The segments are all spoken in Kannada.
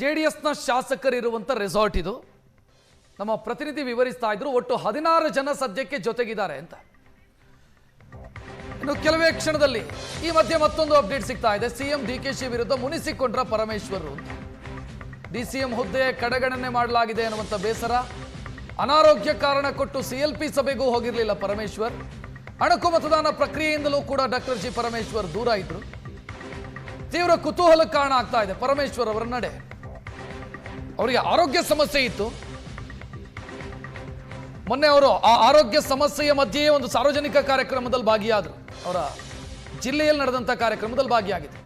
JDSನ ಶಾಸಕರಿರುವಂಥ ರೆಸಾರ್ಟ್ ಇದು. ನಮ್ಮ ಪ್ರತಿನಿಧಿ ವಿವರಿಸ್ತಾ ಇದ್ರು. ಒಟ್ಟು 16 ಜನ ಸದ್ಯಕ್ಕೆ ಜೊತೆಗಿದ್ದಾರೆ ಅಂತ. ಇನ್ನು ಕೆಲವೇ ಕ್ಷಣದಲ್ಲಿ ಈ ಮಧ್ಯೆ ಮತ್ತೊಂದು ಅಪ್ಡೇಟ್ ಸಿಗ್ತಾ ಇದೆ. ಸಿಎಂ DKಶ ವಿರುದ್ಧ ಮುನಿಸಿಕೊಂಡ್ರ ಪರಮೇಶ್ವರ್ ಅಂತ. DCM ಹುದ್ದೆ ಕಡೆಗಣನೆ ಮಾಡಲಾಗಿದೆ ಅನ್ನುವಂಥ ಬೇಸರ. ಅನಾರೋಗ್ಯ ಕಾರಣ ಕೊಟ್ಟು CLP ಸಭೆಗೂ ಹೋಗಿರಲಿಲ್ಲ ಪರಮೇಶ್ವರ್. ಅಣಕು ಮತದಾನ ಪ್ರಕ್ರಿಯೆಯಿಂದಲೂ ಕೂಡ ಡಾಕ್ಟರ್ ಜಿ ಪರಮೇಶ್ವರ್ ದೂರ ಇದ್ರು. ತೀವ್ರ ಕುತೂಹಲ ಕಾರಣ ಆಗ್ತಾ ಇದೆ ಪರಮೇಶ್ವರ್ ಅವರ ನಡೆ. ಅವರಿಗೆ ಆರೋಗ್ಯ ಸಮಸ್ಯೆ ಇತ್ತು. ಮೊನ್ನೆ ಅವರು ಆ ಆರೋಗ್ಯ ಸಮಸ್ಯೆಯ ಮಧ್ಯೆಯೇ ಒಂದು ಸಾರ್ವಜನಿಕ ಕಾರ್ಯಕ್ರಮದಲ್ಲಿ ಭಾಗಿಯಾದರು. ಅವರ ಜಿಲ್ಲೆಯಲ್ಲಿ ನಡೆದಂತ ಕಾರ್ಯಕ್ರಮದಲ್ಲಿ ಭಾಗಿಯಾಗಿದ್ರು.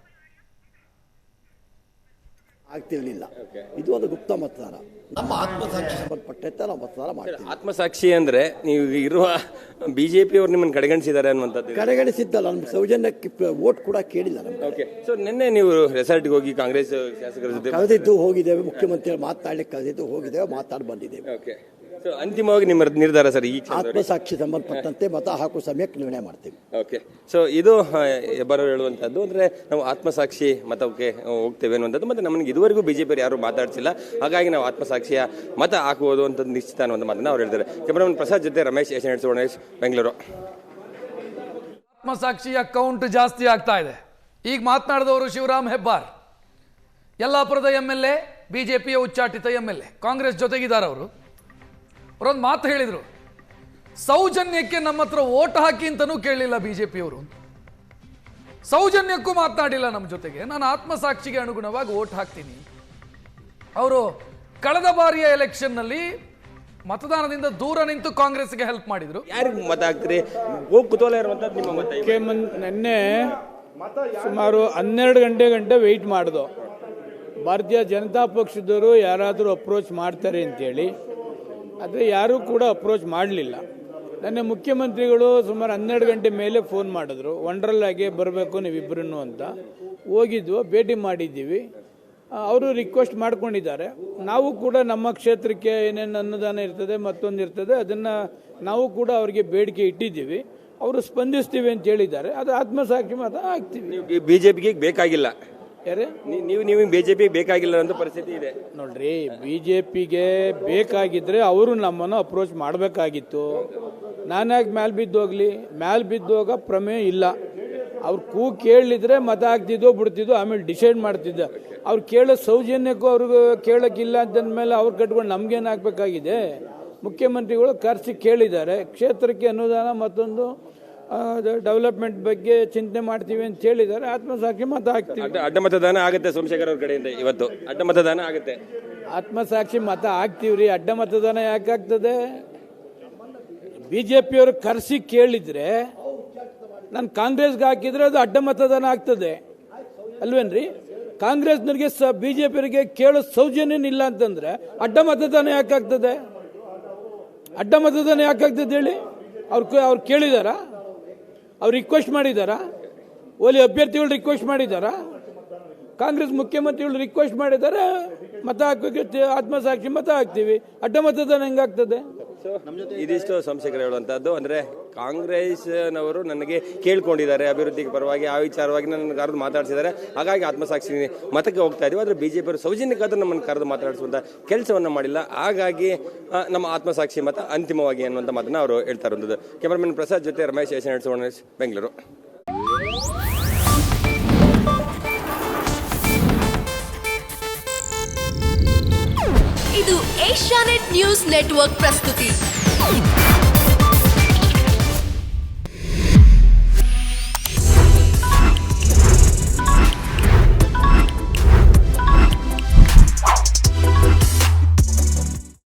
ಆಗ್ತಿರ್ಲಿಲ್ಲ. ಇದು ಒಂದು ಗುಪ್ತ ಮತದಾನ. ನಮ್ಮ ಆತ್ಮಸಾಕ್ಷಿ ಸಂಬಂಧಪಟ್ಟಂತೆ ನಾವು ಮತದಾನ ಮಾಡ್ತೀವಿ. ಆತ್ಮಸಾಕ್ಷಿ ಅಂದ್ರೆ ನೀವು ಇರುವ ಬಿಜೆಪಿ ಅವರು ನಿಮ್ಮನ್ನು ಕಡೆಗಣಿಸಿದ್ದಾರೆ ಅನ್ನುವಂಥದ್ದು. ಕಡೆಗಣಿಸಿದ್ದಲ್ಲ, ನಮ್ಮ ಸೌಜನ್ಯಕ್ಕೆ ವೋಟ್ ಕೂಡ ಕೇಳಿಲ್ಲ ನಮ್ಗೆ. ಓಕೆ, ಸೊ ನಿನ್ನೆ ನೀವು ರೆಸಾರ್ಟ್ಗೆ ಹೋಗಿ ಕಾಂಗ್ರೆಸ್ ಶಾಸಕರ ಜೊತೆ ಕಳೆದಿದ್ದು ಹೋಗಿದ್ದೇವೆ, ಮುಖ್ಯಮಂತ್ರಿ ಮಾತನಾಡಲಿಕ್ಕೆ ಕಳೆದಿದ್ದು ಹೋಗಿದ್ದೇವೆ, ಮಾತಾಡಿ ಬಂದಿದ್ದೇವೆ. ಓಕೆ, ಸೊ ಅಂತಿಮವಾಗಿ ನಿಮ್ಮ ನಿರ್ಧಾರ ಸರ್ ಈ ಆತ್ಮಸಾಕ್ಷಿ ಸಂಬಂಧಪಟ್ಟಂತೆ ಮತ ಹಾಕುವ ಸಮಯಕ್ಕೆ ನಿರ್ಣಯ ಮಾಡ್ತೀವಿ. ಓಕೆ, ಸೊ ಇದು ಹೆಬ್ಬಾರವ್ರು ಹೇಳುವಂಥದ್ದು. ಅಂದರೆ ನಾವು ಆತ್ಮಸಾಕ್ಷಿ ಮತಕ್ಕೆ ಹೋಗ್ತೇವೆ ಅನ್ನುವಂಥದ್ದು. ಮತ್ತು ನಮಗೆ ಇದುವರೆಗೂ ಬಿಜೆಪಿ ಯಾರು ಮಾತಾಡ್ಸಿಲ್ಲ, ಹಾಗಾಗಿ ನಾವು ಆತ್ಮಸಾಕ್ಷಿಯ ಮತ ಹಾಕುವುದು ಅಂತ ನಿಶ್ಚಿತ ಅನ್ನುವಂಥ ಮಾತನ್ನು ಅವ್ರು ಹೇಳ್ತಾರೆ. ಕ್ಯಾಮರಾಮನ್ ಪ್ರಸಾದ್ ಜೊತೆ ರಮೇಶ್, ಏಷ್ಯಾನೆಟ್ ಬೆಂಗಳೂರು. ಆತ್ಮಸಾಕ್ಷಿಯ ಕೌಂಟ್ ಜಾಸ್ತಿ ಆಗ್ತಾ ಇದೆ. ಈಗ ಮಾತನಾಡಿದವರು ಶಿವರಾಮ್ ಹೆಬ್ಬಾರ್, ಯಲ್ಲಾಪುರದ MLA, ಬಿಜೆಪಿಯ ಉಚ್ಚಾಟಿತ MLA, ಕಾಂಗ್ರೆಸ್ ಜೊತೆಗಿದ್ದಾರೆ ಅವರು. ಅವರೊಂದು ಮಾತು ಹೇಳಿದರು, ಸೌಜನ್ಯಕ್ಕೆ ನಮ್ಮ ಹತ್ರ ಓಟ್ ಹಾಕಿ ಅಂತನೂ ಕೇಳಲಿಲ್ಲ ಬಿಜೆಪಿಯವರು. ಸೌಜನ್ಯಕ್ಕೂ ಮಾತನಾಡಿಲ್ಲ ನಮ್ಮ ಜೊತೆಗೆ. ನಾನು ಆತ್ಮಸಾಕ್ಷಿಗೆ ಅನುಗುಣವಾಗಿ ಓಟ್ ಹಾಕ್ತೀನಿ. ಅವರು ಕಳೆದ ಬಾರಿಯ ಎಲೆಕ್ಷನ್ನಲ್ಲಿ ಮತದಾನದಿಂದ ದೂರ ನಿಂತು ಕಾಂಗ್ರೆಸ್ಗೆ ಹೆಲ್ಪ್ ಮಾಡಿದ್ರು. ಯಾರಿಗೆ ಮತ ಹಾಕ್ತೀರಿ? ಕುತೂಹಲ ಇರುವಂಥದ್ದು ನಿಮ್ಮ ಮತ. ನಿನ್ನೆ ಸುಮಾರು 12 ಗಂಟೆ ವೆಯ್ಟ್ ಮಾಡಿದು. ಭಾರತೀಯ ಜನತಾ ಪಕ್ಷದವರು ಯಾರಾದರೂ ಅಪ್ರೋಚ್ ಮಾಡ್ತಾರೆ ಅಂತೇಳಿ, ಆದರೆ ಯಾರೂ ಕೂಡ ಅಪ್ರೋಚ್ ಮಾಡಲಿಲ್ಲ. ನನ್ನ ಮುಖ್ಯಮಂತ್ರಿಗಳು ಸುಮಾರು 12 ಗಂಟೆ ಮೇಲೆ ಫೋನ್ ಮಾಡಿದ್ರು, ವಂಡರ್ಲಾಗೆ ಬರಬೇಕು ನೀವಿಬ್ಬರೂ ಅಂತ. ಹೋಗಿದ್ವು, ಭೇಟಿ ಮಾಡಿದ್ದೀವಿ. ಅವರು ರಿಕ್ವೆಸ್ಟ್ ಮಾಡ್ಕೊಂಡಿದ್ದಾರೆ. ನಾವು ಕೂಡ ನಮ್ಮ ಕ್ಷೇತ್ರಕ್ಕೆ ಏನೇನು ಅನುದಾನ ಇರ್ತದೆ, ಮತ್ತೊಂದು ಇರ್ತದೆ, ಅದನ್ನು ನಾವು ಕೂಡ ಅವರಿಗೆ ಬೇಡಿಕೆ ಇಟ್ಟಿದ್ದೀವಿ. ಅವರು ಸ್ಪಂದಿಸ್ತೀವಿ ಅಂತ ಹೇಳಿದ್ದಾರೆ. ಅದು ಆತ್ಮಸಾಕ್ಷಿ ಮತ ಹಾಕ್ತೀವಿ. ಬಿಜೆಪಿಗೆ ಬೇಕಾಗಿಲ್ಲ, ಯಾರೇ ನೀವು ಬಿಜೆಪಿ ಬೇಕಾಗಿಲ್ಲ ಅಂತ ಪರಿಸ್ಥಿತಿ ಇದೆ ನೋಡ್ರಿ. ಬಿಜೆಪಿಗೆ ಬೇಕಾಗಿದ್ರೆ ಅವರು ನಮ್ಮನ್ನು ಅಪ್ರೋಚ್ ಮಾಡಬೇಕಾಗಿತ್ತು. ನಾನಾಗಿ ಮ್ಯಾಲ್ ಬಿದ್ದೋಗ್ಲಿ, ಮ್ಯಾಲ್ ಬಿದ್ದೋಗ ಪ್ರಮೇಯ ಇಲ್ಲ. ಅವ್ರು ಕೇಳಿದ್ರೆ ಮತ ಹಾಕ್ತಿದ್ದೋ ಬಿಡ್ತಿದ್ದೋ, ಆಮೇಲೆ ಡಿಸೈಡ್ ಮಾಡ್ತಿದ್ದ. ಅವ್ರು ಕೇಳೋ ಸೌಜನ್ಯಕ್ಕೂ ಅವ್ರಿಗೆ ಕೇಳೋಕ್ಕಿಲ್ಲ ಅಂತಂದ್ಮೇಲೆ ಅವ್ರು ಕಟ್ಕೊಂಡು ನಮ್ಗೇನು ಹಾಕ್ಬೇಕಾಗಿದೆ? ಮುಖ್ಯಮಂತ್ರಿಗಳು ಕರೆಸಿ ಕೇಳಿದ್ದಾರೆ, ಕ್ಷೇತ್ರಕ್ಕೆ ಅನುದಾನ ಮತ್ತೊಂದು ಡೆವಲಪ್ಮೆಂಟ್ ಬಗ್ಗೆ ಚಿಂತನೆ ಮಾಡ್ತೀವಿ ಅಂತ ಹೇಳಿದ್ದಾರೆ. ಆತ್ಮಸಾಕ್ಷಿ ಮತ ಹಾಕ್ತೀವಿ. ಅಡ್ಡ ಮತದಾನ ಆಗುತ್ತೆ ಸೋಮಶೇಖರ್ ಅವ್ರ ಕಡೆಯಿಂದ. ಇವತ್ತು ಅಡ್ಡ ಮತದಾನ ಆಗುತ್ತೆ. ಆತ್ಮಸಾಕ್ಷಿ ಮತ ಹಾಕ್ತೀವ್ರಿ. ಅಡ್ಡ ಮತದಾನ ಯಾಕೆ ಆಗ್ತದೆ? ಬಿಜೆಪಿಯವರು ಕರೆಸಿ ಕೇಳಿದ್ರೆ, ನಾನು ಕಾಂಗ್ರೆಸ್ಗೆ ಹಾಕಿದ್ರೆ ಅದು ಅಡ್ಡ ಮತದಾನ ಆಗ್ತದೆ ಅಲ್ವೇನ್ರಿ? ಕಾಂಗ್ರೆಸ್ನವ್ರಿಗೆ ಬಿಜೆಪಿಯವರಿಗೆ ಕೇಳೋ ಸೌಜನ್ಯನಿಲ್ಲ ಅಂತಂದ್ರೆ ಅಡ್ಡ ಮತದಾನ ಯಾಕಾಗ್ತದೆ? ಅಡ್ಡ ಮತದಾನ ಯಾಕಾಗ್ತದೆ ಹೇಳಿ? ಅವ್ರು ಕೇಳಿದಾರ? ಅವ್ರು ರಿಕ್ವೆಸ್ಟ್ ಮಾಡಿದಾರ? ಓಲಿ ಅಭ್ಯರ್ಥಿಗಳು ರಿಕ್ವೆಸ್ಟ್ ಮಾಡಿದಾರ? ಕಾಂಗ್ರೆಸ್ ಮುಖ್ಯಮಂತ್ರಿಗಳು ರಿಕ್ವೆಸ್ಟ್ ಮಾಡಿದ್ದಾರೆ, ಮತ ಹಾಕೋಕೆ ಆತ್ಮಸಾಕ್ಷಿ ಮತ ಹಾಕ್ತೀವಿ. ಅಡ್ಡ ಮತದಾನ ಹೆಂಗಾಗ್ತದೆ? ಇದಿಷ್ಟು ಸೋಮಶೇಖರ್ ಹೇಳುವಂತದ್ದು. ಅಂದ್ರೆ ಕಾಂಗ್ರೆಸ್ನವರು ನನಗೆ ಕೇಳ್ಕೊಂಡಿದ್ದಾರೆ ಅಭಿವೃದ್ಧಿಗೆ ಪರವಾಗಿ, ಆ ವಿಚಾರವಾಗಿ ನನ್ನ ಕರೆದು ಮಾತಾಡಿಸಿದ್ದಾರೆ. ಹಾಗಾಗಿ ಆತ್ಮಸಾಕ್ಷಿ ಮತಕ್ಕೆ ಹೋಗ್ತಾ ಇದೀವಿ. ಆದರೆ ಬಿಜೆಪಿ ಅವರು ಸೌಜನ್ಯಕ್ಕಾದ್ರೂ ನಮ್ಮನ್ನು ಕರೆದು ಮಾತಾಡಿಸುವಂತ ಕೆಲಸವನ್ನ ಮಾಡಿಲ್ಲ. ಹಾಗಾಗಿ ನಮ್ಮ ಆತ್ಮಸಾಕ್ಷಿ ಮತ ಅಂತಿಮವಾಗಿ ಅನ್ನುವಂಥ ಮಾತನ್ನ ಅವರು ಹೇಳ್ತಾ ಇರುವಂಥದ್ದು. ಕ್ಯಾಮರಾಮನ್ ಪ್ರಸಾದ್ ಜೊತೆ ರಮೇಶ್, ಏಷ್ಯಾನೆಟ್ ಬೆಂಗಳೂರು. ಇದು ಏಷ್ಯಾನೆಟ್ ನ್ಯೂಸ್ ನೆಟ್ವರ್ಕ್ ಪ್ರಸ್ತುತಿ.